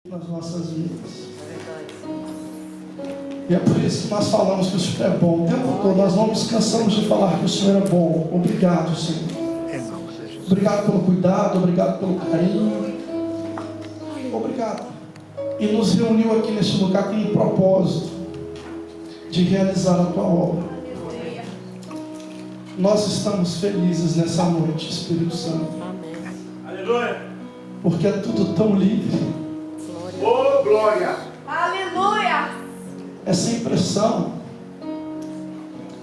nas nossas vidas. E é por isso que nós falamos que o Senhor é bom. O tempo todo nós não nos cansamos de falar que o Senhor é bom. Obrigado, Senhor. Obrigado pelo cuidado, obrigado pelo carinho. Obrigado. E nos reuniu aqui neste lugar com um propósito de realizar a Tua obra. Nós estamos felizes nessa noite, Espírito Santo. Aleluia. Porque é tudo tão livre. Oh, glória. Aleluia. É sem pressão.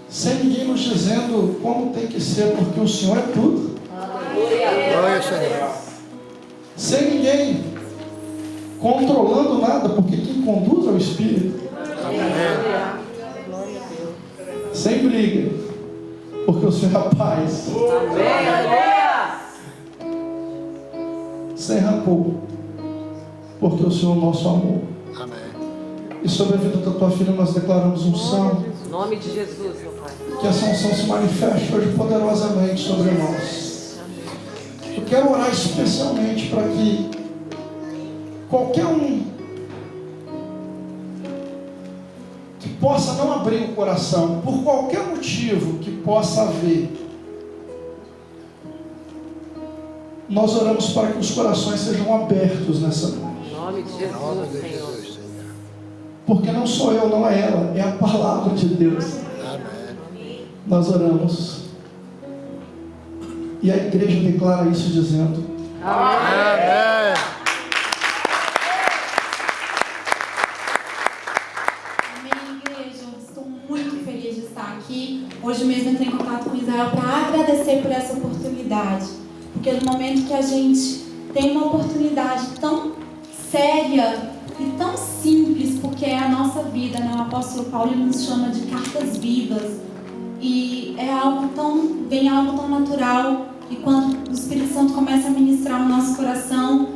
Sem ninguém nos dizendo como tem que ser, porque o Senhor é tudo. Glória, Senhor. Sem ninguém controlando nada, porque quem conduz é o Espírito. Sem briga, porque o Senhor é a paz. Sem rancor, porque o Senhor é o nosso amor. Amém. E sobre a vida da tua filha nós declaramos unção. Em nome de Jesus, meu Pai. Que essa unção se manifeste hoje poderosamente sobre nós. Eu quero orar especialmente para que qualquer um que possa não abrir o coração, por qualquer motivo que possa haver, nós oramos para que os corações sejam abertos nessa noite. Em nome de Jesus, Senhor. Porque não sou eu, não é ela, é a palavra de Deus. Amém. Nós oramos. E a igreja declara isso dizendo: Amém. Amém, igreja. Estou muito feliz de estar aqui. Hoje mesmo entrei em contato com Israel para agradecer por essa oportunidade. Porque no momento que a gente tem uma oportunidade tão séria e tão simples, porque é a nossa vida, né? O apóstolo Paulo nos chama de cartas vivas. E é algo tão natural. E quando o Espírito Santo começa a ministrar no nosso coração,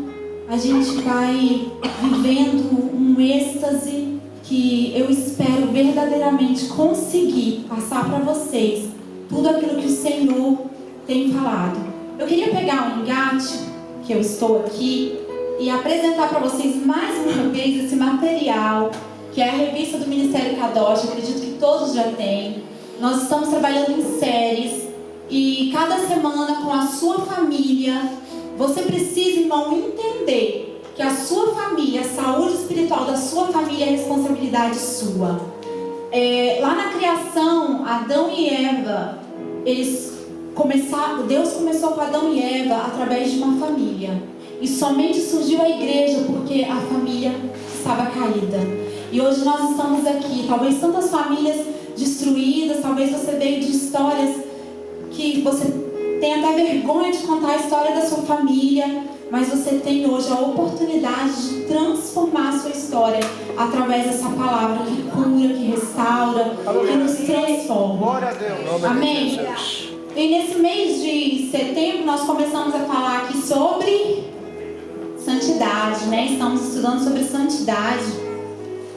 a gente vai vivendo um êxtase que eu espero verdadeiramente conseguir passar para vocês tudo aquilo que o Senhor tem falado. Eu queria pegar um engate, que eu estou aqui, e apresentar para vocês mais uma vez esse material, que é a revista do Ministério Kadosh. Acredito que todos já têm. Nós estamos trabalhando em séries, e cada semana com a sua família, você precisa, irmão, entender que a sua família, a saúde espiritual da sua família é responsabilidade sua. Lá na criação, Adão e Eva, Deus começou com Adão e Eva através de uma família. E somente surgiu a igreja porque a família estava caída. E hoje nós estamos aqui, talvez tantas famílias destruídas, talvez você veio de histórias que você tem até vergonha de contar a história da sua família, mas você tem hoje a oportunidade de transformar a sua história através dessa palavra que cura, que restaura, que nos transforma. Glória a Deus. Amém? E nesse mês de setembro nós começamos a falar aqui sobre santidade, né? Estamos estudando sobre santidade.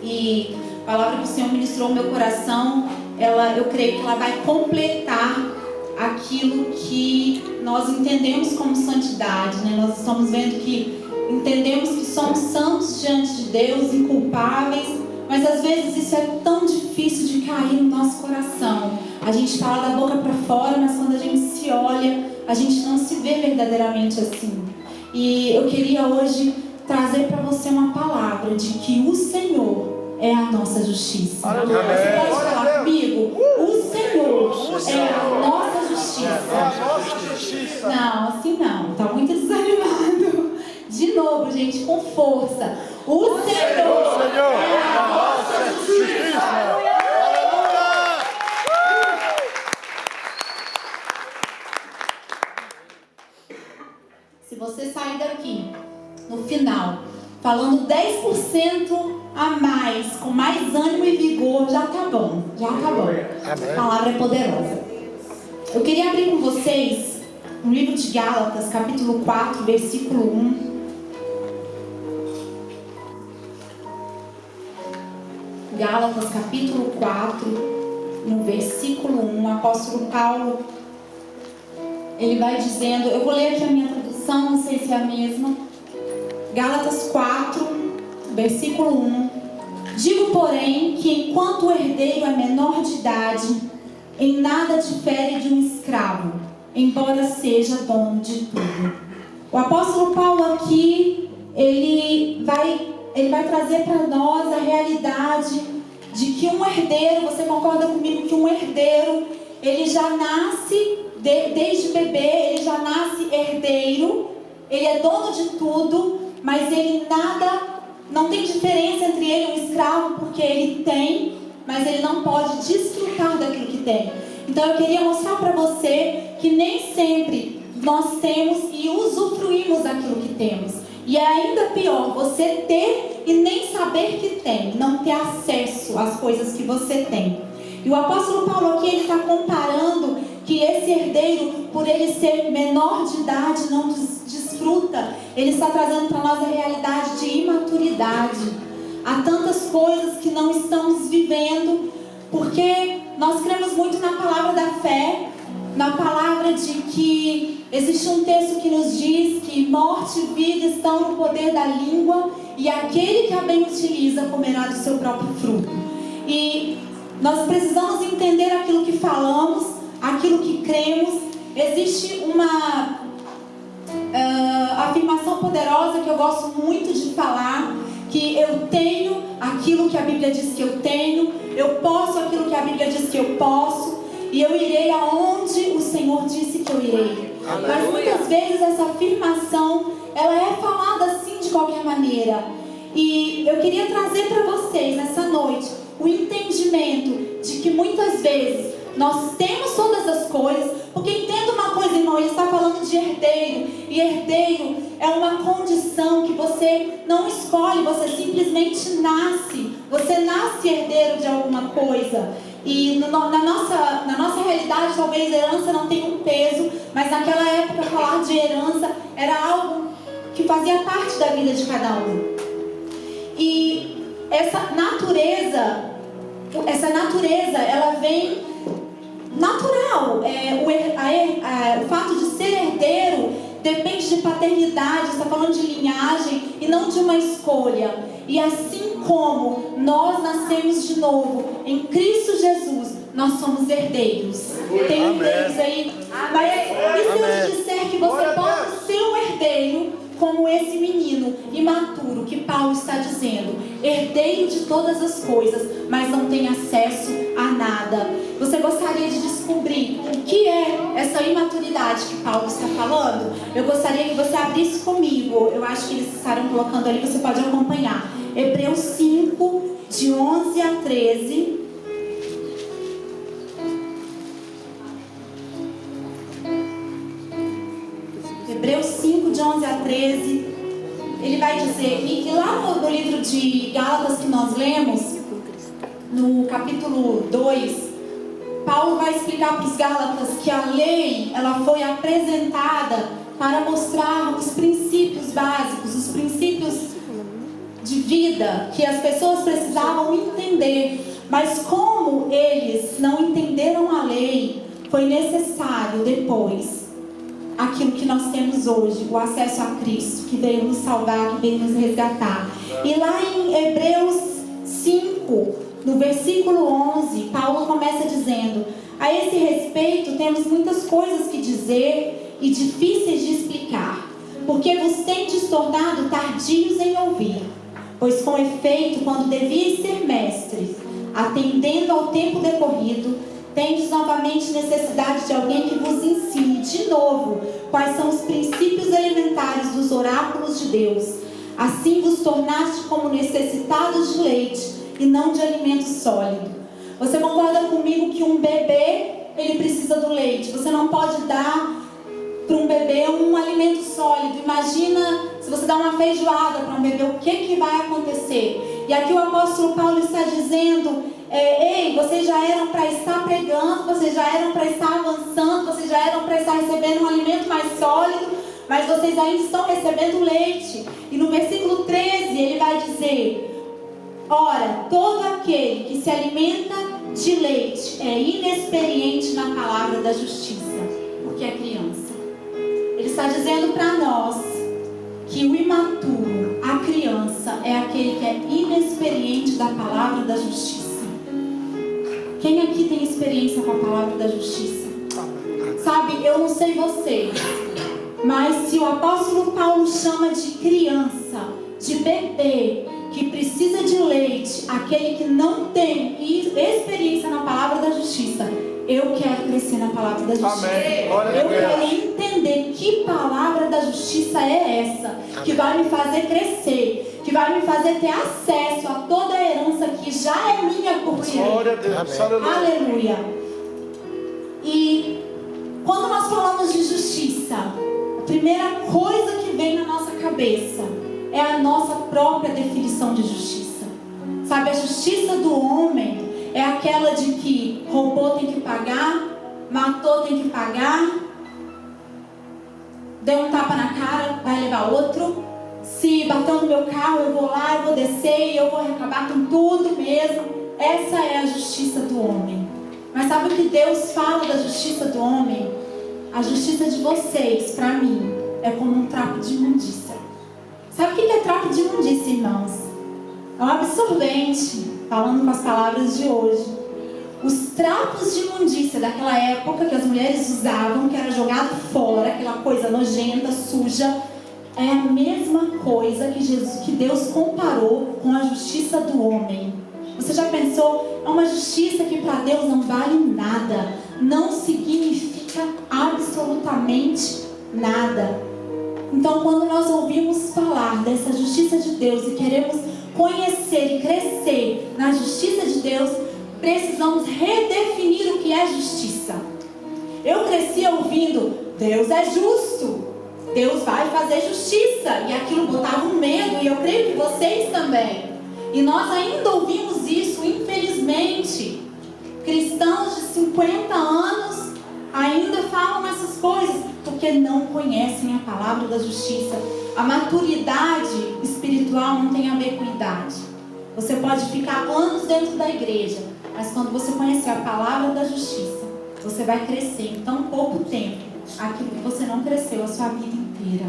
E a palavra que o Senhor ministrou no meu coração, eu creio que ela vai completar aquilo que nós entendemos como santidade, né? Nós estamos vendo que entendemos que somos santos diante de Deus, inculpáveis, mas às vezes isso é tão difícil de cair no nosso coração. A gente fala da boca para fora, mas quando a gente se olha, a gente não se vê verdadeiramente assim. E eu queria hoje trazer para você uma palavra de que o Senhor é a nossa justiça. Aleluia. Você pode falar comigo? O Senhor é a nossa justiça. É a nossa justiça. Não, assim não. Tá muito desanimado. De novo, gente, com força. O Senhor é a nossa justiça. Aleluia. Se você sair daqui, no final, falando 10% a mais, com mais ânimo e vigor, já tá bom. Já tá bom. A palavra é poderosa. Eu queria abrir com vocês no livro de Gálatas, capítulo 4, versículo 1. Gálatas, capítulo 4, no versículo 1, o apóstolo Paulo, ele vai dizendo, eu vou ler aqui a minha tradução, não sei se é a mesma. Gálatas 4, versículo 1. Digo, porém, que enquanto o herdeiro é menor de idade, em nada difere de um escravo, embora seja dono de tudo. O apóstolo Paulo aqui, ele vai trazer para nós a realidade de que um herdeiro, você concorda comigo que um herdeiro, ele já nasce, desde bebê, ele já nasce herdeiro, ele é dono de tudo, mas ele não tem diferença entre ele e um escravo, porque ele tem, mas ele não pode desfrutar daquilo que tem. Então eu queria mostrar para você que nem sempre nós temos e usufruímos daquilo que temos. E é ainda pior você ter e nem saber que tem, não ter acesso às coisas que você tem. E o apóstolo Paulo aqui, ele está comparando que esse herdeiro, por ele ser menor de idade, não desfruta. Ele está trazendo para nós a realidade de imaturidade. Há tantas coisas que não estamos vivendo, porque nós cremos muito na palavra da fé, na palavra de que existe um texto que nos diz que morte e vida estão no poder da língua, e aquele que a bem utiliza comerá do seu próprio fruto. E nós precisamos entender aquilo que falamos, aquilo que cremos. Existe uma afirmação poderosa que eu gosto muito de falar, que eu tenho aquilo que a Bíblia diz que eu tenho, eu posso aquilo que a Bíblia diz que eu posso, e eu irei aonde o Senhor disse que eu irei. Mas muitas vezes essa afirmação, ela é falada assim de qualquer maneira. E eu queria trazer para vocês nessa noite o entendimento de que muitas vezes nós temos todas as coisas, porque entenda uma coisa, irmão, ele está falando de herdeiro, e herdeiro é uma condição que você não escolhe, você simplesmente nasce, você nasce herdeiro de alguma coisa. E na nossa realidade, talvez herança não tenha um peso, mas naquela época falar de herança era algo que fazia parte da vida de cada um. E essa natureza, ela vem natural. O fato de ser herdeiro depende de paternidade, está falando de linhagem e não de uma escolha. E assim como nós nascemos de novo em Cristo Jesus, nós somos herdeiros. Tem herdeiros aí. Mas e se eu te disser que você pode ser um herdeiro como esse menino imaturo que Paulo está dizendo, herdeiro de todas as coisas, mas não tem acesso a nada? Você gostaria de descobrir o que é essa imaturidade que Paulo está falando? Eu gostaria que você abrisse comigo, eu acho que eles estarão colocando ali, você pode acompanhar. Hebreus 5, de 11 a 13. Hebreus 5, de 11 a 13, ele vai dizer, e lá no livro de Gálatas que nós lemos, no capítulo 2, Paulo vai explicar para os Gálatas que a lei, ela foi apresentada para mostrar os princípios básicos, os princípios de vida que as pessoas precisavam entender. Mas como eles não entenderam a lei, foi necessário depois aquilo que nós temos hoje, o acesso a Cristo, que veio nos salvar, que veio nos resgatar. E lá em Hebreus 5, no versículo 11, Paulo começa dizendo: a esse respeito temos muitas coisas que dizer e difíceis de explicar, porque vos tendes tornado tardios em ouvir. Pois com efeito, quando devíeis ser mestres, atendendo ao tempo decorrido, tendes novamente necessidade de alguém que vos ensine de novo quais são os princípios elementares dos oráculos de Deus. Assim vos tornaste como necessitados de leite e não de alimento sólido. Você concorda comigo que um bebê, ele precisa do leite? Você não pode dar para um bebê um alimento sólido. Imagina se você dá uma feijoada para um bebê, o que vai acontecer? E aqui o apóstolo Paulo está dizendo: ei, vocês já eram para estar pregando, vocês já eram para estar avançando, vocês já eram para estar recebendo um alimento mais sólido, mas vocês ainda estão recebendo leite. E no versículo 13 ele vai dizer: ora, todo aquele que se alimenta de leite é inexperiente na palavra da justiça, porque é criança. Ele está dizendo para nós que o imaturo, a criança, é aquele que é inexperiente da palavra da justiça. Quem aqui tem experiência com a palavra da justiça? Sabe, eu não sei vocês, mas se o apóstolo Paulo chama de criança, de bebê, que precisa de leite, aquele que não tem experiência na palavra da justiça, eu quero crescer na palavra da justiça. Amém. Glória a Eu Deus. quero entender que palavra da justiça é essa, que vai me fazer crescer, que vai me fazer ter acesso a toda a herança que já é minha por direito. Glória a Deus. Amém. Aleluia. Aleluia. E quando nós falamos de justiça, a primeira coisa que vem na nossa cabeça é a nossa própria definição de justiça. Sabe, a justiça do homem é aquela de que roubou tem que pagar, matou tem que pagar, deu um tapa na cara, vai levar outro. Se bateu no meu carro, eu vou lá, eu vou descer e eu vou acabar com tudo mesmo. Essa é a justiça do homem. Mas sabe o que Deus fala da justiça do homem? A justiça de vocês, para mim, é como um trapo de imundícia. Sabe o que é trapo de imundícia, irmãos? É um absorvente, falando com as palavras de hoje. Os trapos de imundícia daquela época que as mulheres usavam, que era jogado fora, aquela coisa nojenta, suja, é a mesma coisa que Deus comparou com a justiça do homem. Você já pensou? É uma justiça que para Deus não vale nada, não significa absolutamente nada. Então, quando nós ouvimos falar dessa justiça de Deus e queremos conhecer e crescer na justiça de Deus, precisamos redefinir o que é justiça. Eu cresci ouvindo, Deus é justo, Deus vai fazer justiça, e aquilo botava um medo, e eu creio que vocês também. E nós ainda ouvimos isso, infelizmente. Cristãos de 50 anos ainda falam essas coisas, porque não conhecem a palavra da justiça. A maturidade espiritual não tem a ver com idade. Você pode ficar anos dentro da igreja, mas quando você conhecer a palavra da justiça, você vai crescer em tão pouco tempo aquilo que você não cresceu a sua vida inteira.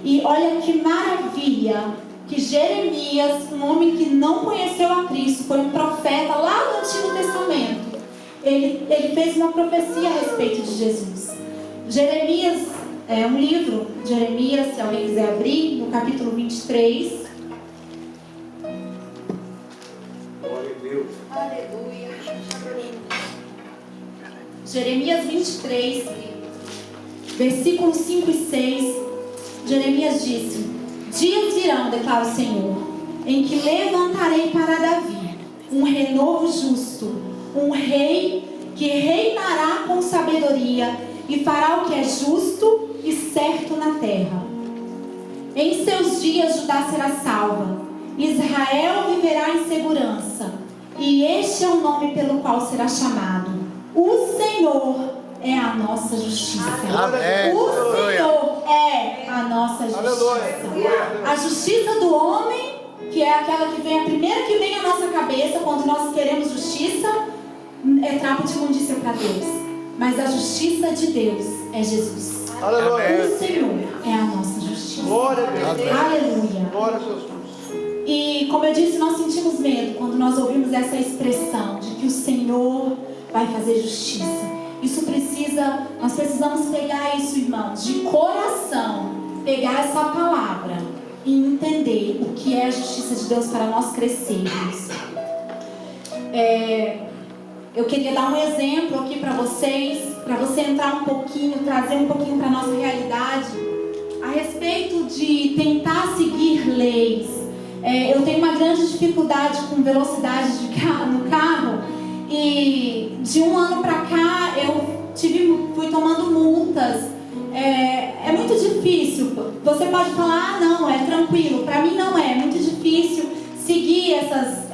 E olha que maravilha que Jeremias, um homem que não conheceu a Cristo, foi um profeta lá no Antigo Testamento. Ele fez uma profecia a respeito de Jesus. Jeremias, é um livro, Jeremias, se alguém quiser abrir, no capítulo 23. Glória a Deus. Aleluia. Jeremias 23, versículos 5 e 6. Jeremias disse: dias virão, declara o Senhor, em que levantarei para Davi um renovo justo, um rei que reinará com sabedoria e fará o que é justo e certo na terra. Em seus dias Judá será salva, Israel viverá em segurança, e este é o nome pelo qual será chamado: o Senhor é a nossa justiça. Amém. O Senhor é a nossa justiça. Aleluia. A justiça do homem, que é aquela que vem, a primeira que vem à nossa cabeça quando nós queremos justiça, é trapo de imundícia para Deus. Mas a justiça de Deus é Jesus. Aleluia. O Senhor é a nossa justiça. Glória a Deus. Aleluia. Glória a Jesus. E como eu disse, nós sentimos medo quando nós ouvimos essa expressão de que o Senhor vai fazer justiça. Nós precisamos pegar isso, irmãos, de coração, pegar essa palavra e entender o que é a justiça de Deus para nós crescermos. Eu queria dar um exemplo aqui para vocês, para você entrar um pouquinho, trazer um pouquinho para a nossa realidade, a respeito de tentar seguir leis. Eu tenho uma grande dificuldade com velocidade no carro, e de um ano para cá eu fui tomando multas. É muito difícil. Você pode falar, não, é tranquilo. Para mim não é muito difícil seguir essas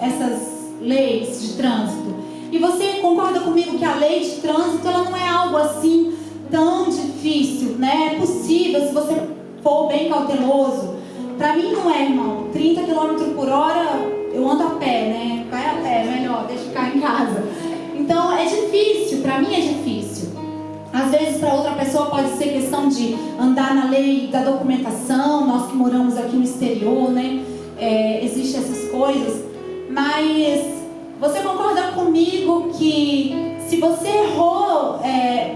leis de trânsito. E você concorda comigo que a lei de trânsito ela não é algo assim tão difícil, né? É possível se você for bem cauteloso. Para mim não é, irmão. 30 km por hora eu ando a pé, né? Vai a pé, melhor, deixa eu ficar em casa. Então é difícil, para mim é difícil. Às vezes para outra pessoa pode ser questão de andar na lei da documentação, nós que moramos aqui no exterior, né? Existem essas coisas. Mas você concorda comigo que se você errou,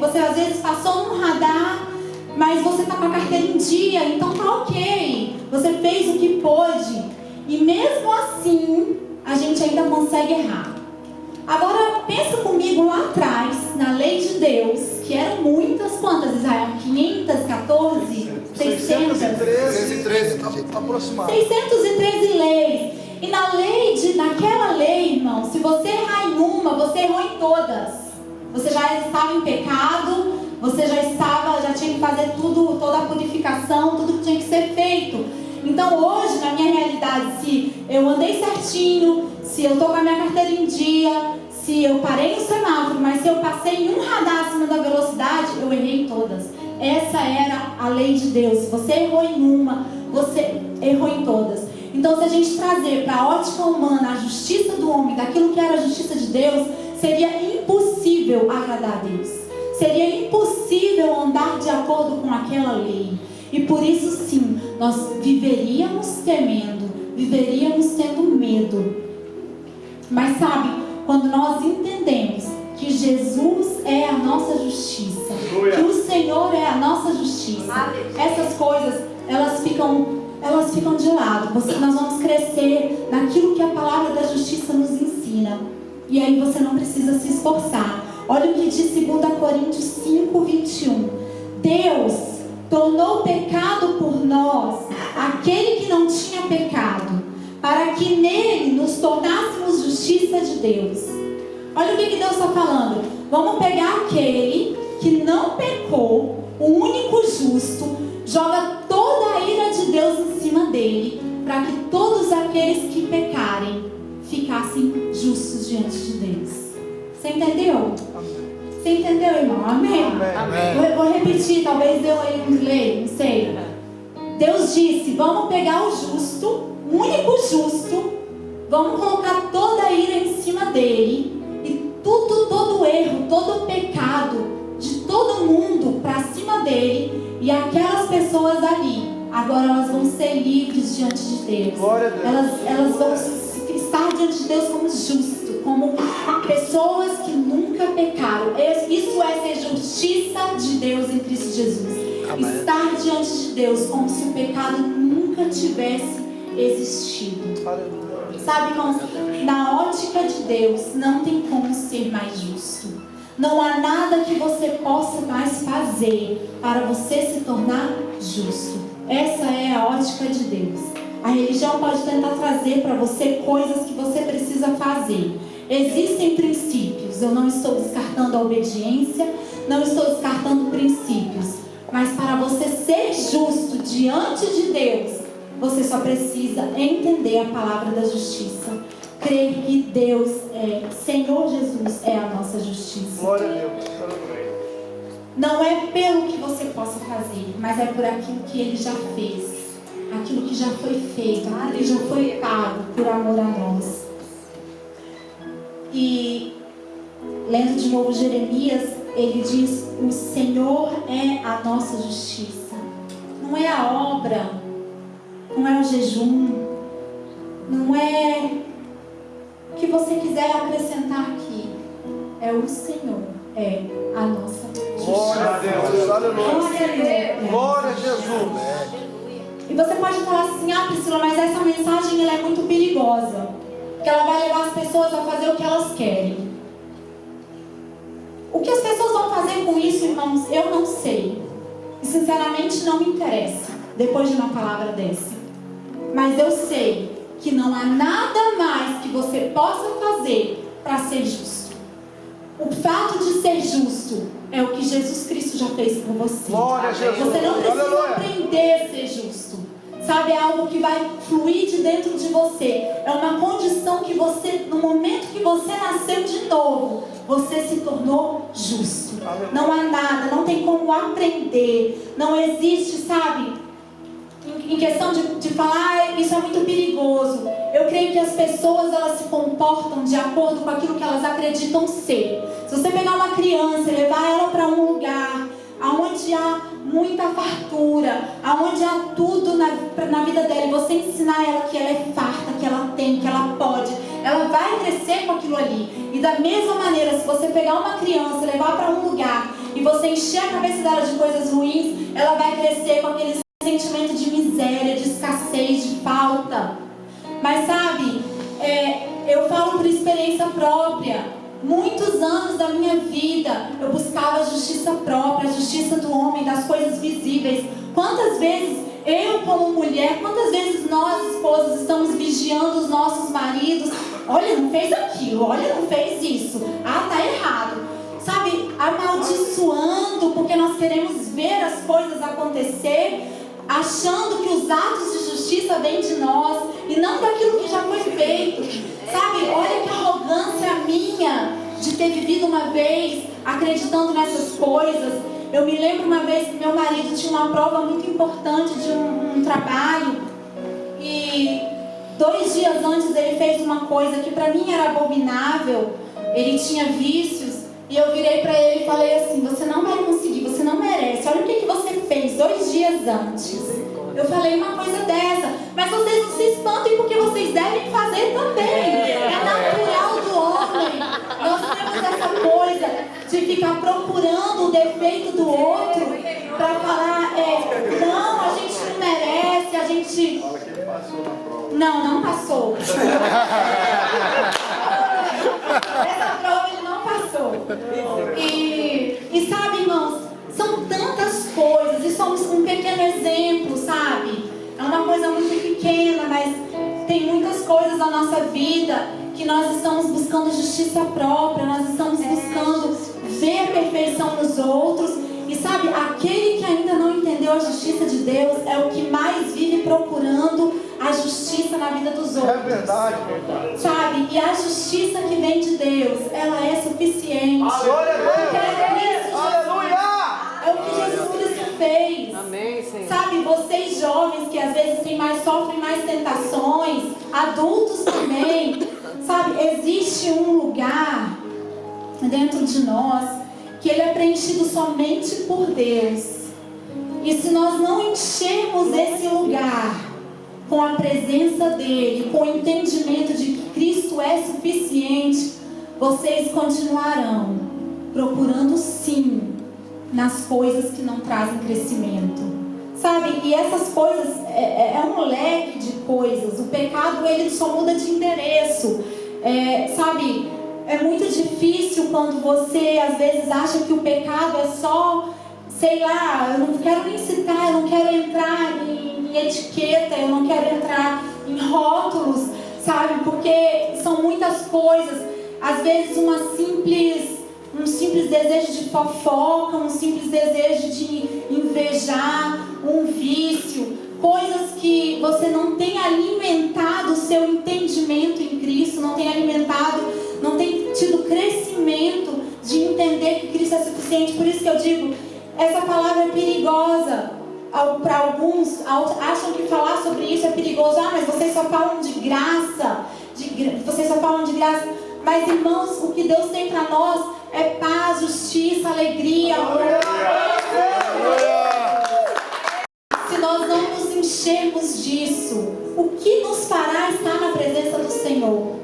você às vezes passou num radar, mas você está com a carteira em dia, então tá ok. Você fez o que pôde. E mesmo assim, a gente ainda consegue errar. Agora, pensa comigo lá atrás, na lei de Deus, que eram muitas, quantas, Israel? 514? 613 aproximado. 613 leis. E naquela lei, irmão, se você errar em uma, você errou em todas. Você já estava em pecado, você já tinha que fazer tudo, toda a purificação, tudo que tinha que ser feito. Então hoje, na minha realidade, se eu andei certinho, se eu estou com a minha carteira em dia, se eu parei no semáforo, mas se eu passei em um radar acima da velocidade, eu errei em todas. Essa era a lei de Deus. Se você errou em uma, você errou em todas. Então, se a gente trazer para a ótica humana a justiça do homem, daquilo que era a justiça de Deus, seria impossível agradar a Deus. Seria impossível andar de acordo com aquela lei. E por isso, sim, nós viveríamos temendo, viveríamos tendo medo. Mas sabe, quando nós entendemos que Jesus é a nossa justiça, que o Senhor é a nossa justiça, essas coisas, elas ficam de lado. Nós vamos crescer naquilo que a palavra da justiça nos ensina. E aí você não precisa se esforçar. Olha o que diz 2 Coríntios 5, 21. Deus tornou pecado por nós aquele que não tinha pecado, para que nele nos tornássemos justiça de Deus. Olha o que Deus está falando. Vamos pegar aquele que não pecou, o único justo, joga toda a ira de Deus em cima dele, para que todos aqueles que pecarem ficassem justos diante de Deus. Você entendeu? Você entendeu, irmão? Amém? Amém. Vou repetir, talvez eu aí não leio, não sei. Deus disse, vamos pegar o justo, o único justo, vamos colocar toda a ira em cima dele, e todo erro, todo pecado de todo mundo para cima dele, e aquelas pessoas ali, agora elas vão ser livres diante de Deus. Glória a Deus. Elas vão estar diante de Deus como justo, como pessoas que nunca pecaram. Isso é ser justiça de Deus em Cristo Jesus. Amém. Estar diante de Deus como se o pecado nunca tivesse existido. Aleluia. Sabe, irmãos, na ótica de Deus não tem como ser mais justo. Não há nada que você possa mais fazer para você se tornar justo. Essa é a ótica de Deus. A religião pode tentar trazer para você coisas que você precisa fazer. Existem princípios. Eu não estou descartando a obediência, não estou descartando princípios. Mas para você ser justo diante de Deus, você só precisa entender a palavra da justiça. Crer que Deus Senhor Jesus é a nossa justiça. Glória a Deus. Não é pelo que você possa fazer, mas é por aquilo que Ele já fez. Aquilo que já foi feito, aquilo que já foi pago por amor a nós. E lendo de novo Jeremias, ele diz: o Senhor é a nossa justiça. Não é a obra, não é o jejum, não é o que você quiser acrescentar aqui. É o Senhor, é a nossa justiça. Glória a Deus. Aleluia. Glória a Jesus. E você pode falar assim: ah, Priscila, mas essa mensagem ela é muito perigosa, porque ela vai levar as pessoas a fazer o que elas querem. O que as pessoas vão fazer com isso, irmãos, eu não sei. E sinceramente não me interessa, depois de uma palavra dessa. Mas eu sei que não há nada mais que você possa fazer para ser justo. O fato de ser justo é o que Jesus Cristo já fez por você. Glória a Jesus. Você não precisa Aleluia. aprender a ser justo. Sabe, é algo que vai fluir de dentro de você. É uma condição que você, no momento que você nasceu de novo, você se tornou justo. Não há nada, não tem como aprender. Não existe, sabe, em questão de falar, isso é muito perigoso. Eu creio que as pessoas elas se comportam de acordo com aquilo que elas acreditam ser. Se você pegar uma criança e levar ela para um lugar onde há muita fartura, onde há tudo na vida dela, e você ensinar ela que ela é farta, que ela tem, que ela pode, ela vai crescer com aquilo ali. E da mesma maneira, se você pegar uma criança e levar para um lugar e você encher a cabeça dela de coisas ruins, ela vai crescer com aquele sentimento de miséria, de escassez, de falta. Mas sabe, eu falo por experiência própria. Muitos anos da minha vida eu buscava a justiça própria, a justiça do homem, das coisas visíveis. Quantas vezes eu como mulher, quantas vezes nós esposas estamos vigiando os nossos maridos? Olha, não fez aquilo, olha, não fez isso, ah, tá errado. Sabe, amaldiçoando porque nós queremos ver as coisas acontecer, achando que os atos de justiça vêm de nós e não daquilo que já foi feito. Sabe, olha que arrogância minha de ter vivido uma vez acreditando nessas coisas. Eu me lembro uma vez que meu marido tinha uma prova muito importante de um trabalho e 2 dias antes ele fez uma coisa que para mim era abominável. Ele tinha vícios e eu virei para ele e falei assim: você não vai conseguir, você não merece. Olha o que você fez 2 dias antes. Eu falei uma coisa dessa, mas vocês não se espantem porque vocês devem fazer também. É natural do homem. Nós temos essa coisa de ficar procurando o defeito do outro para falar, não, a gente não merece, a gente... Fala que ele passou na prova. Não passou. Essa prova ele não passou. E sabe, irmãos, são tantas coisas, e somos um pequeno exemplo, sabe? É uma coisa muito pequena, mas tem muitas coisas na nossa vida que nós estamos buscando justiça própria, nós estamos buscando ver a perfeição nos outros. E sabe, aquele que ainda não entendeu a justiça de Deus é o que mais vive procurando a justiça na vida dos outros. É verdade. Sabe, e a justiça que vem de Deus, ela é suficiente. Glória a Deus. Porque é Cristo Jesus. Aleluia. É o que Jesus Cristo fez. Amém, Senhor. Sabe, vocês jovens que às vezes sofrem mais tentações, adultos também, sabe, existe um lugar dentro de nós que ele é preenchido somente por Deus. E se nós não enchermos esse lugar com a presença dele, com o entendimento de que Cristo é suficiente, vocês continuarão procurando sim nas coisas que não trazem crescimento, sabe? E essas coisas é um leque de coisas. O pecado ele só muda de endereço, sabe? É muito difícil quando você às vezes acha que o pecado é só, sei lá, eu não quero nem citar, eu não quero entrar em etiqueta, eu não quero entrar em rótulos, sabe? Porque são muitas coisas. Às vezes um simples desejo de fofoca, um simples desejo de invejar, um vício, coisas que você não tem alimentado o seu entendimento em Cristo, não tem tido crescimento de entender que Cristo é suficiente. Por isso que eu digo, essa palavra é perigosa. Para alguns, acham que falar sobre isso é perigoso. Ah, mas vocês só falam de graça. Vocês só falam de graça. Mas, irmãos, o que Deus tem para nós é paz, justiça, alegria, amor. Se nós não nos enchermos disso, o que nos fará estar na presença do Senhor?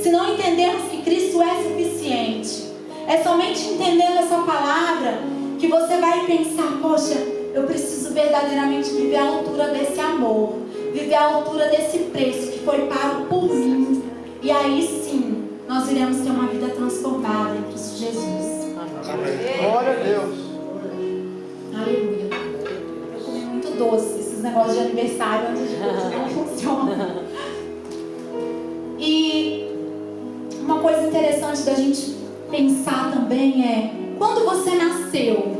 Se não entendermos que Cristo é suficiente. É somente entendendo essa palavra que você vai pensar: poxa, eu preciso verdadeiramente viver a altura desse amor, viver a altura desse preço que foi pago por mim. E aí sim, nós iremos ter uma vida transformada em Cristo Jesus. Glória a Deus. Aleluia. Eu comi muito doce, esses negócios de aniversário onde não funciona. E uma coisa interessante da gente pensar também é: quando você nasceu,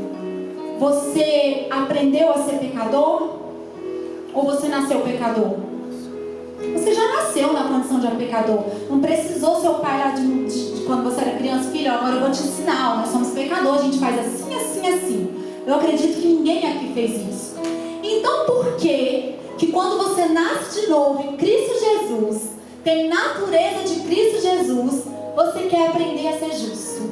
você aprendeu a ser pecador? Ou você nasceu pecador? Você já nasceu na condição de pecador. Não precisou seu pai lá de quando você era criança: filho, agora eu vou te ensinar, nós somos pecadores, a gente faz assim, assim, assim. Eu acredito que ninguém aqui fez isso. Então por que quando você nasce de novo em Cristo Jesus, tem natureza de Cristo Jesus, você quer aprender a ser justo.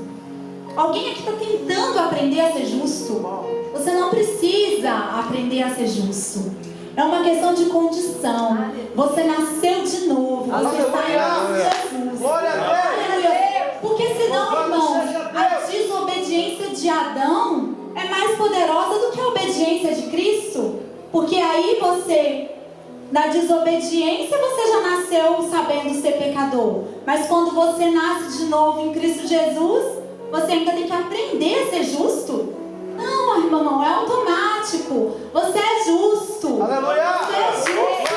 Alguém aqui está tentando aprender a ser justo? Você não precisa aprender a ser justo. É uma questão de condição. Você nasceu de novo. Você está em Jesus. Aleluia. Porque senão, irmãos, a desobediência de Adão é mais poderosa do que a obediência de Cristo. Porque aí você, na desobediência, você já nasceu sabendo ser pecador. Mas quando você nasce de novo em Cristo Jesus, você ainda tem que aprender a ser justo. Não, irmão, é automático. Você é justo. Aleluia. Você é justo.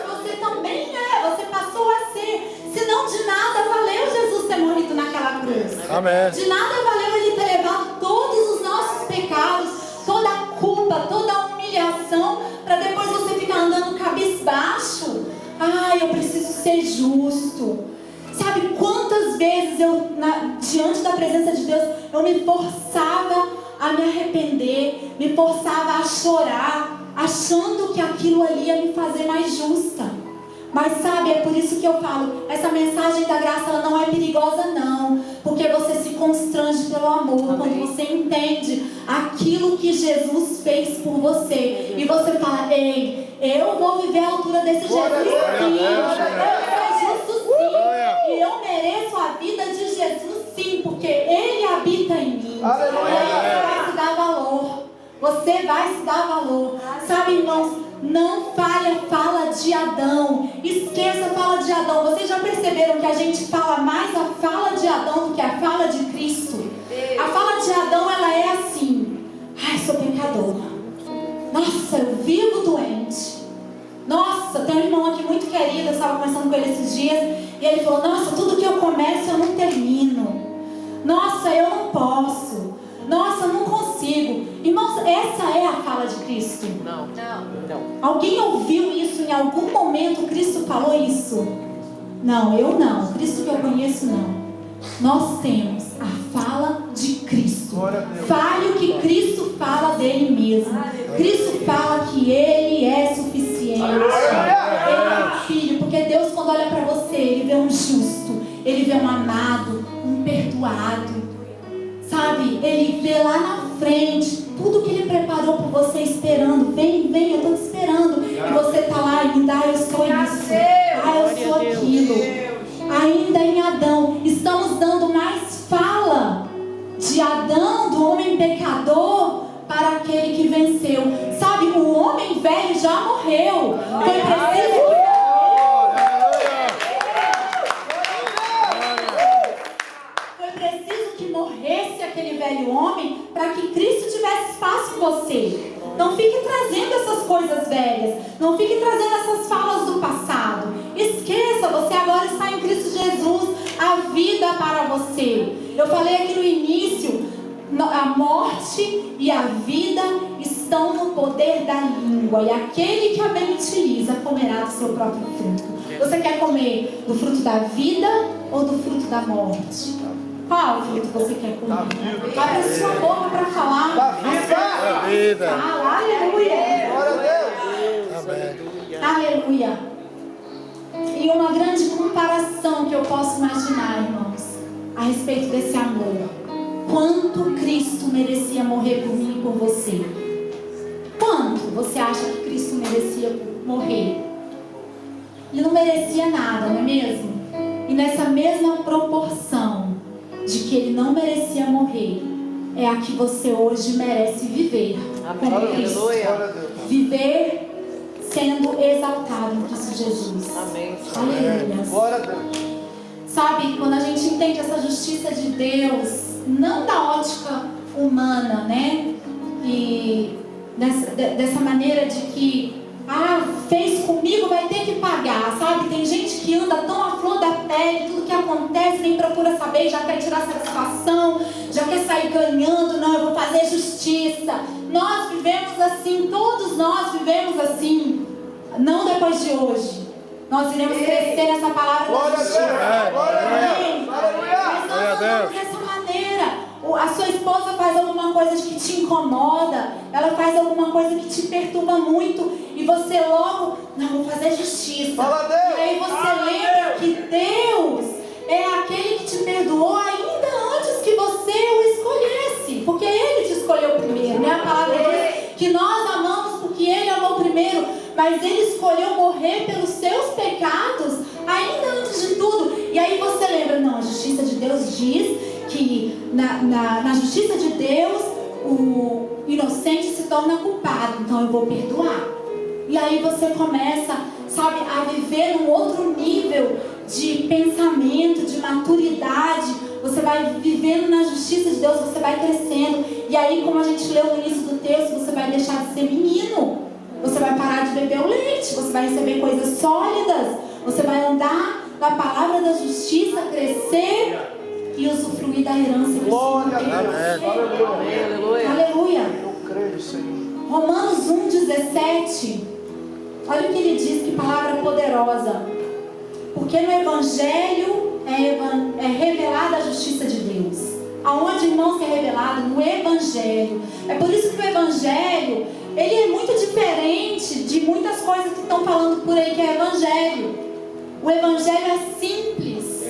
Você também é, você passou a ser. Senão de nada valeu Jesus ter morrido naquela cruz. Amém. De nada valeu Ele ter levado todos os nossos pecados, toda a culpa, toda a humilhação, para depois você ficar andando cabisbaixo. Ai, eu preciso ser justo. Sabe quantas vezes eu, diante da presença de Deus, eu me forçava a me arrepender, me forçava a chorar, achando que aquilo ali ia me fazer mais justa. Mas sabe, é por isso que eu falo, essa mensagem da graça, ela não é perigosa não, porque você se constrange pelo amor. Amém. Quando você entende aquilo que Jesus fez por você, e você fala, ei, eu vou viver à altura desse Jesus sim, eu sou justo sim, e eu mereço a vida de Jesus sim, porque Ele habita em mim. Aleluia. Você vai se dar valor, você vai se dar valor. Sabe, irmãos, não fale a fala de Adão. Esqueça a fala de Adão. Vocês já perceberam que a gente fala mais a fala de Adão do que a fala de Cristo? A fala de Adão, ela é assim: ai, sou pecador. Nossa, eu vivo doente. Nossa, tem um irmão aqui muito querido, eu estava conversando com ele esses dias, e ele falou, nossa, tudo que eu começo eu não termino. Nossa, eu não posso. Nossa, eu não consigo. Irmãos, essa é a fala de Cristo? Não. Alguém ouviu isso em algum momento? Cristo falou isso? Não, eu não. Cristo que eu conheço, não. Nós temos a fala de Cristo. Fale o que Cristo fala dele mesmo. Cristo fala que Ele é suficiente. Ele é filho. Porque Deus, quando olha para você, Ele vê um justo, Ele vê um amado, um perdoado. Sabe, Ele vê lá na frente tudo que Ele preparou por você, esperando. Vem, eu estou te esperando. E você está lá ainda, eu sou isso, eu sou aquilo. Ainda em Adão, estamos dando mais fala de Adão, do homem pecador, para aquele que venceu. Sabe, o homem velho já morreu. Foi preciso que morresse aquele velho homem para que Cristo tivesse espaço em você. Não fique trazendo essas coisas velhas. Não fique trazendo essas falas do passado. Esqueça, você agora está em Cristo Jesus. A vida para você. Eu falei aqui no início, a morte e a vida estão no poder da língua. E aquele que a bem utiliza comerá do seu próprio fruto. Você quer comer do fruto da vida ou do fruto da morte? Qual fruto você quer comer? Abre a sua boca para falar. Da vida. Aleluia. Glória a Deus. Amém. Aleluia. E uma grande comparação que eu posso imaginar, irmãos, a respeito desse amor. Quanto Cristo merecia morrer por mim e por você? Quanto você acha que Cristo merecia morrer? Ele não merecia nada, não é mesmo? E nessa mesma proporção de que Ele não merecia morrer, é a que você hoje merece viver. Como Cristo. Viver sendo exaltado em Cristo Jesus. Amém. Aleluia. Glória a Deus. Sabe, quando a gente entende essa justiça de Deus, não da ótica humana, né? E dessa maneira de que, fez comigo, vai ter que pagar, sabe? Tem gente que anda tão à flor da pele, tudo que acontece, nem procura saber, já quer tirar satisfação, já quer sair ganhando, não, eu vou fazer justiça. Nós vivemos assim, todos nós vivemos assim, não depois de hoje. Nós iremos crescer nessa palavra da justiça. Glória a Deus. Mas nós andamos dessa maneira. coisas que te incomoda, ela faz alguma coisa que te perturba muito, e você logo, não, vou fazer justiça. Fala, Deus. E aí você lembra que Deus é aquele que te perdoou ainda antes que você o escolhesse, porque Ele te escolheu primeiro, né? A palavra diz que nós amamos porque Ele amou primeiro, mas Ele escolheu morrer pelos seus pecados ainda antes de tudo. E aí você lembra, não, a justiça de Deus diz que na justiça de Deus o inocente se torna culpado, então eu vou perdoar. E aí você começa, sabe, a viver num outro nível de pensamento, de maturidade. Você vai vivendo na justiça de Deus, você vai crescendo. E aí, como a gente leu no início do texto, você vai deixar de ser menino. Você vai parar de beber o leite, você vai receber coisas sólidas, você vai andar na palavra da justiça, crescer e usufruir da herança que Glória a o Senhor tem. Aleluia. Aleluia. Eu creio, Senhor. Romanos 1,17. Olha o que ele diz, que palavra poderosa. Porque no Evangelho é revelada a justiça de Deus. Aonde, irmãos, é revelado? No Evangelho. É por isso que o Evangelho, ele é muito diferente de muitas coisas que estão falando por aí que é Evangelho. O Evangelho é simples.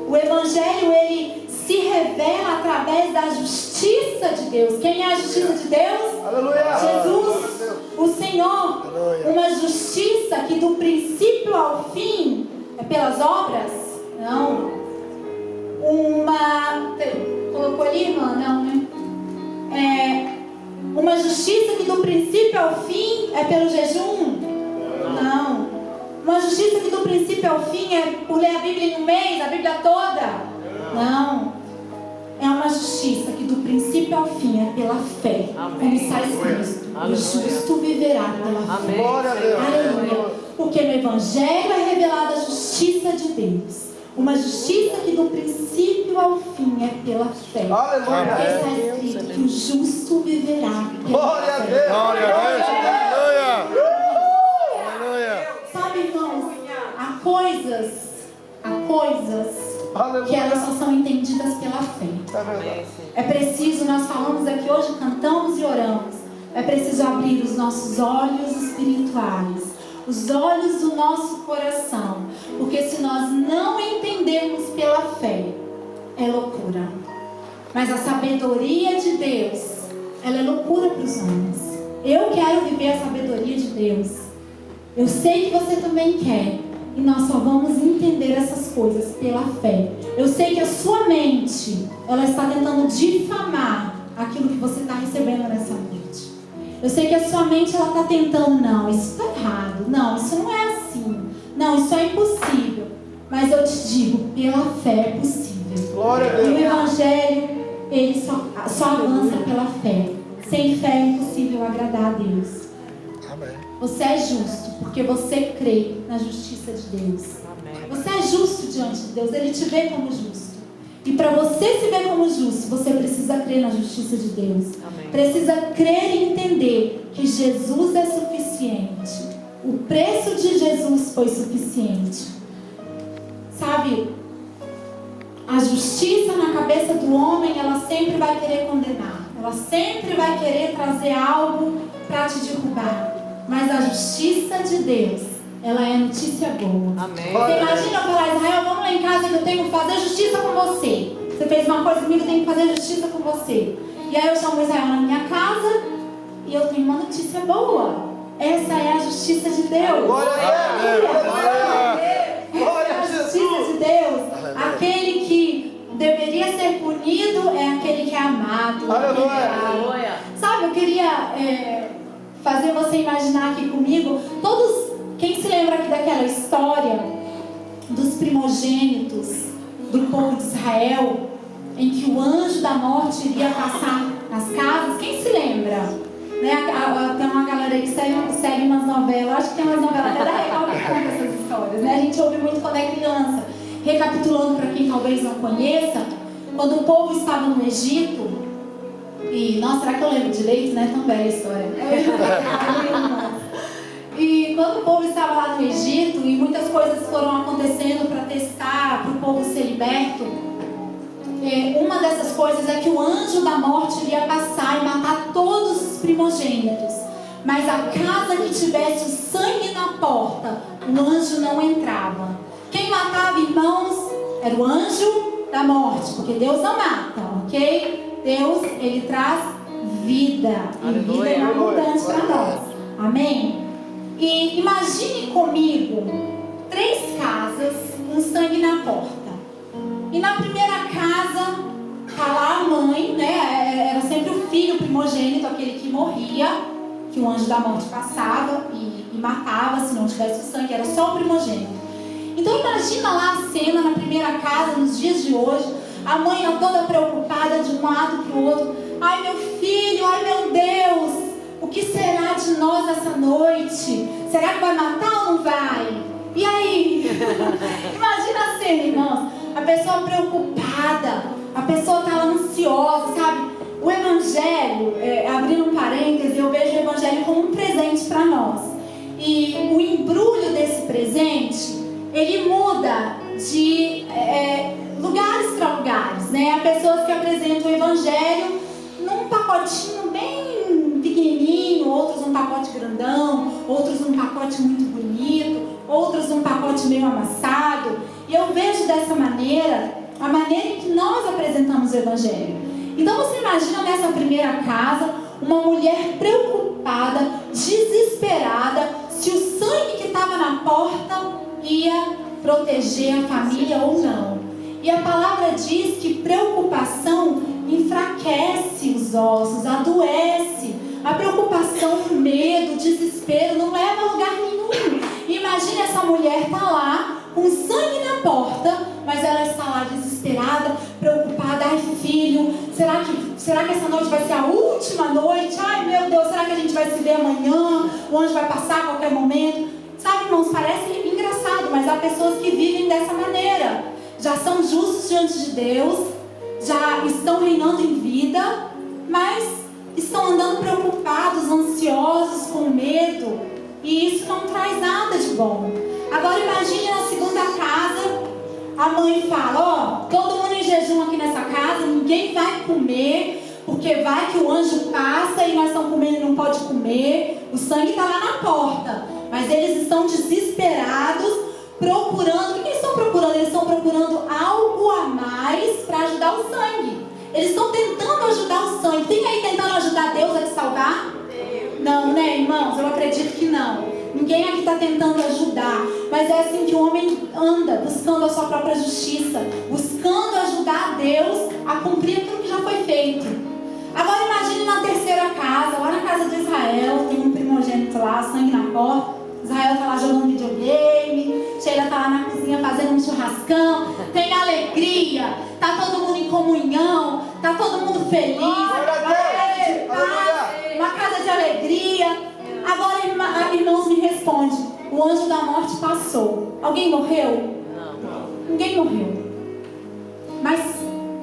O Evangelho, ele se revela através da justiça de Deus. Quem é a justiça de Deus? Aleluia. Jesus, o Senhor. Aleluia. Uma justiça que do princípio ao fim é pelas obras? Não. Colocou ali, irmã? Não, né? Uma justiça que do princípio ao fim é pelo jejum? Não. Uma justiça que do princípio ao fim é por ler a Bíblia em um mês, a Bíblia toda? Não. É uma justiça que do princípio ao fim é pela fé. Como está escrito, o justo viverá pela fé. Glória a Deus. Aleluia. Porque no Evangelho é revelada a justiça de Deus. Uma justiça que do princípio ao fim é pela fé. Aleluia. Porque está escrito que o justo viverá pela Glória a fé. Deus. Glória a Deus. Aleluia. Aleluia. Sabe, irmãos, há coisas que elas Aleluia. só são entendidas pela fé. É verdade. É preciso, nós falamos aqui hoje, cantamos e oramos. É preciso abrir os nossos olhos espirituais, os olhos do nosso coração. Porque se nós não entendermos pela fé, é loucura. Mas a sabedoria de Deus, ela é loucura para os homens. Eu quero viver a sabedoria de Deus. Eu sei que você também quer. E nós só vamos entender essas coisas pela fé. Eu sei que a sua mente, ela está tentando difamar aquilo que você está recebendo nessa noite. Eu sei que a sua mente, ela está tentando, não, isso está errado. Não, isso não é assim. Não, isso é impossível. Mas eu te digo, pela fé é possível. Glória a E o Deus. Evangelho, ele só avança pela fé. Sem fé é impossível agradar a Deus. Amém. Você é justo porque você crê na justiça de Deus. Você é justo diante de Deus. Ele te vê como justo. E para você se ver como justo, você precisa crer na justiça de Deus. Amém. Precisa crer e entender que Jesus é suficiente. O preço de Jesus foi suficiente. Sabe, a justiça na cabeça do homem, ela sempre vai querer condenar. Ela sempre vai querer trazer algo para te derrubar. Mas a justiça de Deus, ela é notícia boa. Amém. Você imagina eu falar, Israel, vamos lá em casa que eu tenho que fazer justiça com você. Você fez uma coisa comigo, eu tenho que fazer justiça com você. E aí eu chamo Israel na minha casa e eu tenho uma notícia boa. Essa é a justiça de Deus. Glória a Deus. Glória a Essa é a justiça de Deus. Aquele que deveria ser punido é aquele que é amado. Aleluia. Aleluia. Sabe, eu queria fazer você imaginar aqui comigo, quem se lembra aqui daquela história dos primogênitos do povo de Israel, em que o anjo da morte iria passar nas casas? Quem se lembra? Né? Tem uma galera aí que segue umas novelas, acho que tem umas novelas até da Record que conta essas histórias, né? A gente ouve muito quando é criança. Recapitulando para quem talvez não conheça, quando o povo estava no Egito, e, nossa, será que eu lembro direito, né? Tão velha a história. E quando o povo estava lá no Egito, e muitas coisas foram acontecendo para testar, para o povo ser liberto, uma dessas coisas é que o anjo da morte iria passar e matar todos os primogênitos. Mas a casa que tivesse o sangue na porta, o anjo não entrava. Quem matava, irmãos, era o anjo da morte, porque Deus não mata, ok? Deus, Ele traz vida, e vida é abundante para nós. Amém? E imagine comigo 3 casas com sangue na porta. E na primeira casa, está lá a mãe, né? Era sempre o filho primogênito, aquele que morria, que o anjo da morte passava e matava, se não tivesse o sangue, era só o primogênito. Então imagina lá a cena na primeira casa, nos dias de hoje, a mãe toda preocupada de um lado para o outro. Ai meu filho, ai meu Deus, o que será de nós essa noite? Será que vai matar ou não vai? E aí? Imagina a cena, irmãos. A pessoa preocupada, a pessoa está ansiosa, sabe? O Evangelho, abrindo um parêntese, eu vejo o Evangelho como um presente para nós. E o embrulho desse presente, ele muda de lugares para lugares, né? Há pessoas que apresentam o Evangelho num pacotinho bem pequenininho, outros num pacote grandão, outros num pacote muito bonito, outros num pacote meio amassado. E eu vejo dessa maneira, a maneira em que nós apresentamos o Evangelho. Então você imagina nessa primeira casa, uma mulher preocupada, desesperada, se o sangue que estava na porta ia proteger a família ou não. E a palavra diz que preocupação enfraquece os ossos, adoece. A preocupação, o medo, o desespero não leva a lugar nenhum. Imagine essa mulher estar lá, com sangue na porta, mas ela está lá desesperada, preocupada. Ai filho, será que essa noite vai ser a última noite? Ai meu Deus, será que a gente vai se ver amanhã? O anjo vai passar a qualquer momento? Sabe, irmãos, parece engraçado, mas há pessoas que vivem dessa maneira. Já são justos diante de Deus, já estão reinando em vida, mas estão andando preocupados, ansiosos, com medo. E isso não traz nada de bom. Agora imagine na segunda casa, a mãe fala, todo mundo em jejum aqui nessa casa, ninguém vai comer, porque vai que o anjo passa e nós estamos comendo e não pode comer. O sangue está lá na porta, mas eles estão desesperados, procurando. O que eles estão procurando? Eles estão procurando algo a mais para ajudar o sangue. Eles estão tentando ajudar o sangue. Tem aí tentando ajudar Deus a te salvar? Não, né, irmãos? Eu acredito que não. Ninguém aqui está tentando ajudar. Mas é assim que o homem anda, buscando a sua própria justiça, buscando ajudar a Deus a cumprir aquilo que já foi feito. Agora imagine na terceira casa, lá na casa de Israel, tem um primogênito lá, sangue na porta. Israel está lá jogando videogame, Sheila está lá na cozinha fazendo um churrascão, tem alegria, está todo mundo em comunhão, está todo mundo feliz, uma casa de alegria. Agora, irmãos, me responde, o anjo da morte passou. Alguém morreu? Não. Ninguém morreu. Mas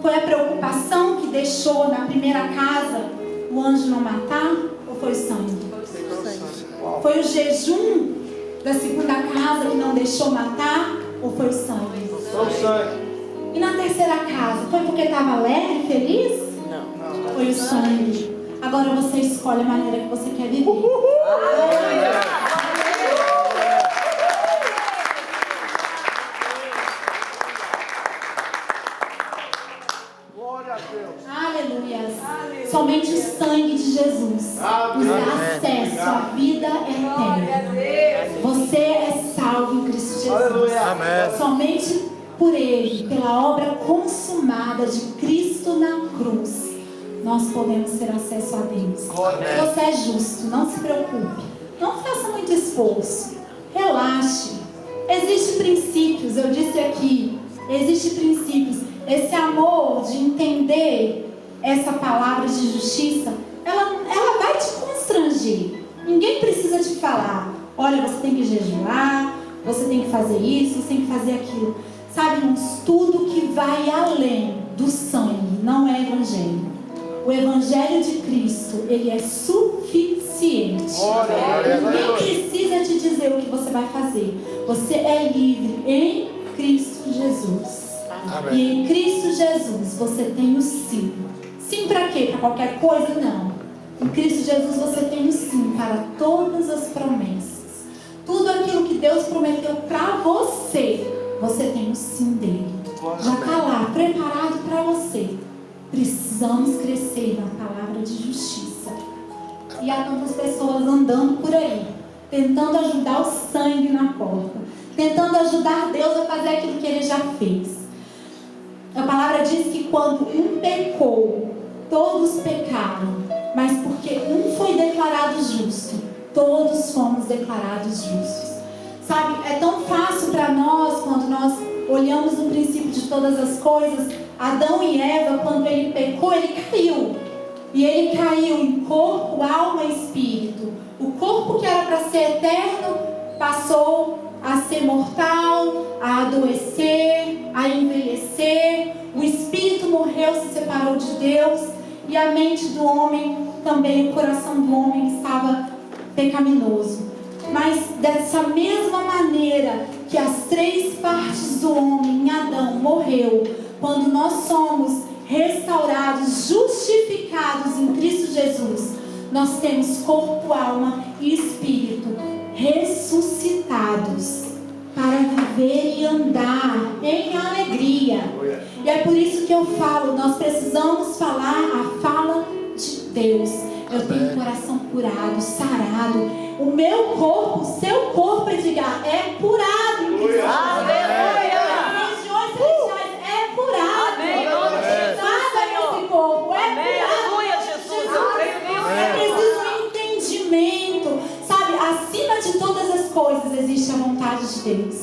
foi a preocupação que deixou na primeira casa o anjo não matar, ou foi o sangue? Foi o jejum da segunda casa que não deixou matar, ou foi o sangue? Foi o sangue. E na terceira casa, foi porque estava alegre e feliz? Não. Foi o sangue. Agora você escolhe a maneira que você quer viver. Glória a Deus. Aleluia. Somente o sangue de Jesus nos dá acesso à vida eterna. Você é salvo em Cristo Jesus. Aleluia. Somente por Ele, pela obra consumada de Cristo na cruz, nós podemos ter acesso a Deus. Você é justo, não se preocupe. Não faça muito esforço. Relaxe. Existem princípios, eu disse aqui. Existem princípios. Esse amor de entender essa palavra de justiça, ela vai te constranger. Ninguém precisa te falar, olha, você tem que jejuar, você tem que fazer isso, você tem que fazer aquilo. Sabe, irmãos, tudo que vai além do sangue não é evangelho. O evangelho de Cristo, ele é suficiente. Ninguém precisa te dizer o que você vai fazer. Você é livre em Cristo Jesus. Amém. E em Cristo Jesus você tem o sim. Sim para quê? Para qualquer coisa? Não. Em Cristo Jesus você tem o sim para todas as promessas. Tudo aquilo que Deus prometeu para você, você tem o sim dele. Já está lá, preparado para você. Precisamos crescer na palavra de justiça. E há tantas pessoas andando por aí, tentando ajudar o sangue na porta, tentando ajudar Deus a fazer aquilo que Ele já fez. A palavra diz que quando um pecou, todos pecaram. Mas porque um foi declarado justo, todos fomos declarados justos. Sabe, é tão fácil para nós, quando nós olhamos no princípio de todas as coisas, Adão e Eva, quando ele pecou, ele caiu. E ele caiu em corpo, alma e espírito. O corpo que era para ser eterno, passou a ser mortal, a adoecer, a envelhecer. O espírito morreu, se separou de Deus. E a mente do homem, também o coração do homem estava pecaminoso. Mas dessa mesma maneira que as 3 partes do homem em Adão morreu, quando nós somos restaurados, justificados em Cristo Jesus, nós temos corpo, alma e espírito ressuscitados para viver e andar em alegria. E é por isso que eu falo, nós precisamos falar a fala de Deus. Eu tenho o coração curado, sarado. O meu corpo, o seu corpo, Edgar, é curado em Cristo. Aleluia! As regiões celestiais é curado. Amém. Nada nesse corpo é curado. Aleluia, Jesus, eu creio nisso. É preciso um entendimento. Sabe, acima de todas as coisas existe a vontade de Deus.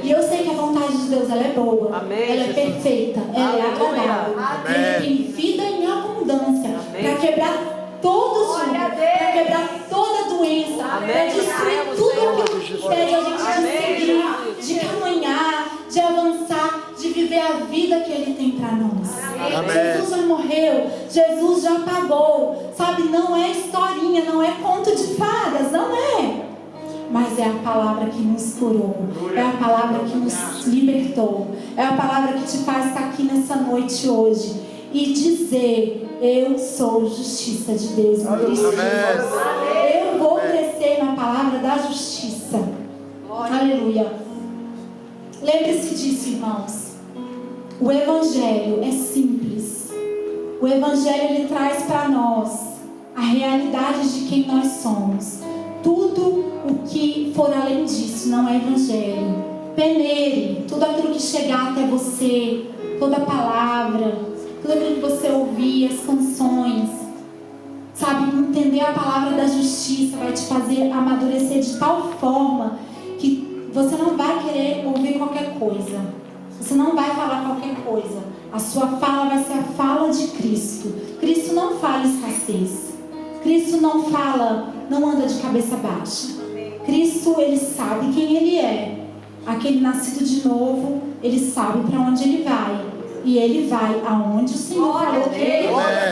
E eu sei que a vontade de Deus ela é boa. Amém, ela é Jesus. perfeita. Ela é Aleluia. agradável. Amém. Ele tem vida em abundância. Amém. Para quebrar todo jugo, para quebrar toda doença, Amém. para destruir tudo aquilo que impede a gente de Amém. seguir, de caminhar, de avançar, de viver a vida que Ele tem para nós. Amém. Jesus já morreu, Jesus já pagou. Sabe, não é historinha, não é conto de fadas, não é. Mas é a palavra que nos curou, é a palavra que nos libertou, é a palavra que te faz estar aqui nessa noite hoje e dizer: eu sou justiça de Deus em Cristo Jesus. Eu vou crescer na palavra da justiça. Aleluia. Lembre-se disso, irmãos. O Evangelho é simples. O Evangelho ele traz para nós a realidade de quem nós somos. Tudo o que for além disso não é Evangelho. Peneire tudo aquilo que chegar até você, toda a palavra, tudo aquilo que você ouvir, as canções, sabe, entender a palavra da justiça vai te fazer amadurecer de tal forma que você não vai querer ouvir qualquer coisa, você não vai falar qualquer coisa. A sua fala vai ser a fala de Cristo. Cristo não fala escassez, Cristo não fala, não anda de cabeça baixa. Cristo, Ele sabe quem Ele é. Aquele nascido de novo, Ele sabe para onde Ele vai. E Ele vai aonde o Senhor falou que Ele vai.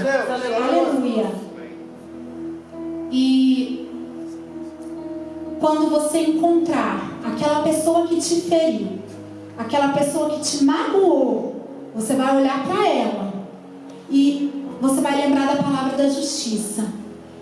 Aleluia. E quando você encontrar aquela pessoa que te feriu, aquela pessoa que te magoou, você vai olhar para ela e você vai lembrar da palavra da justiça.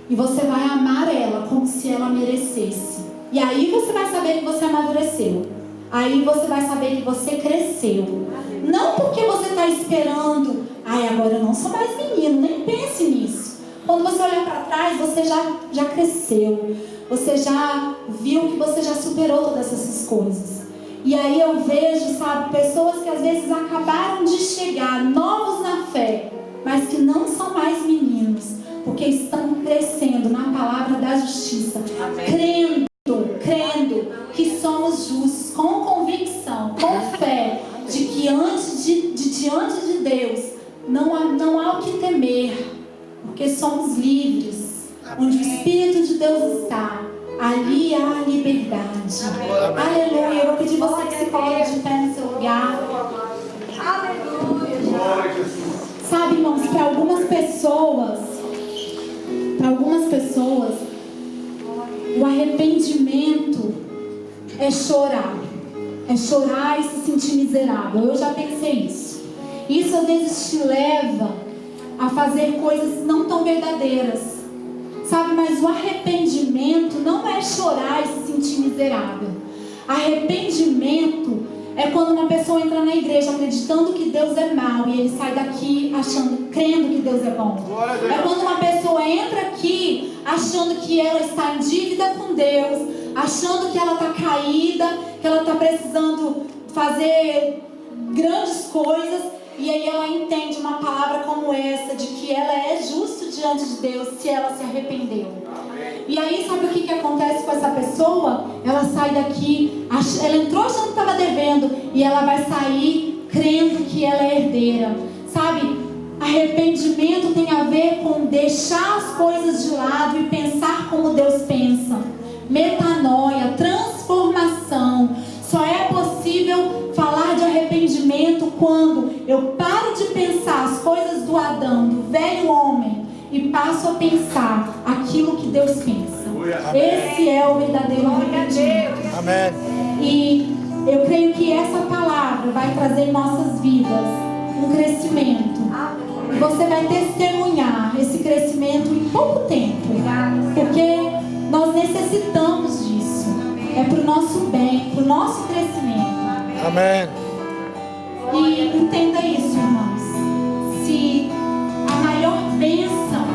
E você vai amar ela como se ela merecesse. E aí você vai saber que você amadureceu. Aí você vai saber que você cresceu. Não porque você está esperando, agora eu não sou mais menino, nem pense nisso. Quando você olhar para trás, você já cresceu. Você já viu que você já superou todas essas coisas. E aí eu vejo, sabe, pessoas que às vezes acabaram de chegar, novos na fé, mas que não são mais meninos, porque estão crescendo na palavra da justiça. Amém. Crendo que somos justos, com convicção, com fé, de que diante de Deus não há o que temer, porque somos livres. Onde o Espírito de Deus está, ali há liberdade. Aleluia. Eu vou pedir você que se coloque de pé no seu lugar. Aleluia. Sabe, irmãos, para algumas pessoas, o arrependimento é chorar. É chorar e se sentir miserável. Eu já pensei isso. Isso às vezes te leva a fazer coisas não tão verdadeiras, sabe? Mas o arrependimento não é chorar e se sentir miserável. Arrependimento é quando uma pessoa entra na igreja acreditando que Deus é mau e ele sai daqui crendo que Deus é bom. É quando uma pessoa entra aqui achando que ela está em dívida com Deus, achando que ela está caída, que ela está precisando fazer grandes coisas, e aí ela entende uma palavra como essa, de que ela é justa diante de Deus se ela se arrependeu. E aí sabe o que acontece com essa pessoa? Ela sai daqui, ela entrou achando que estava devendo, e ela vai sair crendo que ela é herdeira. Sabe, arrependimento tem a ver com deixar as coisas de lado e pensar como Deus pensa. Metanoia, transformação. Só é possível falar de arrependimento quando eu paro de pensar as coisas do Adão, do velho homem, e passo a pensar aquilo que Deus pensa. Esse é o verdadeiro arrependimento. Amém. E eu creio que essa palavra vai trazer em nossas vidas um crescimento. E você vai testemunhar esse crescimento em pouco tempo. Porque nós necessitamos disso. É para o nosso bem, para o nosso crescimento. Amém. E entenda isso, irmãos. Se a maior bênção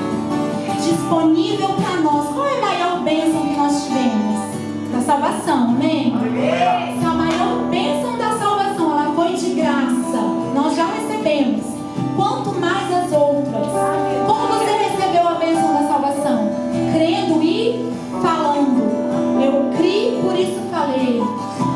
disponível para nós, qual é a maior bênção que nós tivemos? Da salvação, amém? Se a maior bênção da salvação ela foi de graça, nós já recebemos. Quanto mais as outras. Como você recebeu a bênção da salvação? Crendo e falando. Eu criei, por isso falei.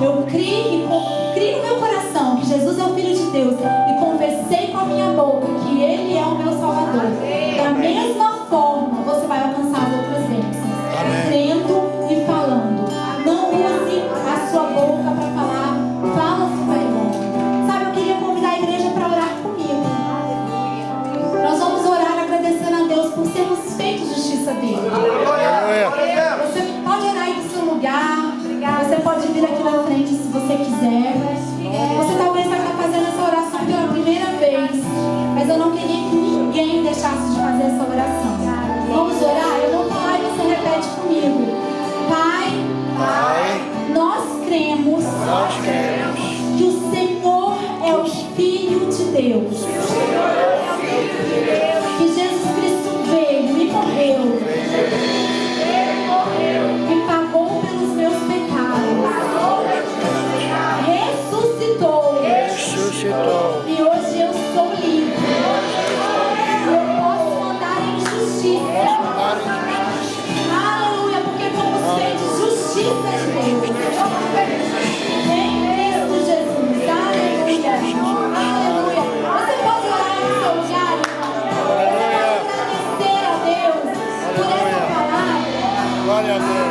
Eu criei no meu coração que Jesus é o Filho de Deus e confessei com a minha boca que Ele é o meu Salvador. Da mesma forma, você vai alcançar as outras bênçãos. Crendo e falando. Não use a sua boca para falar. Fala sobre irmão. Sabe, eu queria convidar a igreja para orar comigo. Nós vamos orar agradecendo a Deus por sermos feitos justiça dele. Você pode orar aí do seu lugar. Você pode vir aqui na frente se você quiser. Você talvez vai estar fazendo essa oração pela primeira vez, mas eu não queria que ninguém deixasse de fazer essa oração. Vamos orar? Eu vou falar e você repete comigo. Pai, nós cremos que o Senhor é o Filho de Deus. Que Jesus Cristo veio e morreu. E pagou pelos meus pecados. Ressuscitou. E hoje eu sou livre. Eu posso andar em justiça. Aleluia, porque fomos feitos justiça de Deus. Em Cristo Jesus. Aleluia. Aleluia. Você pode orar no seu lugar, irmão. Você pode agradecer a Deus por essa palavra. Glória a Deus.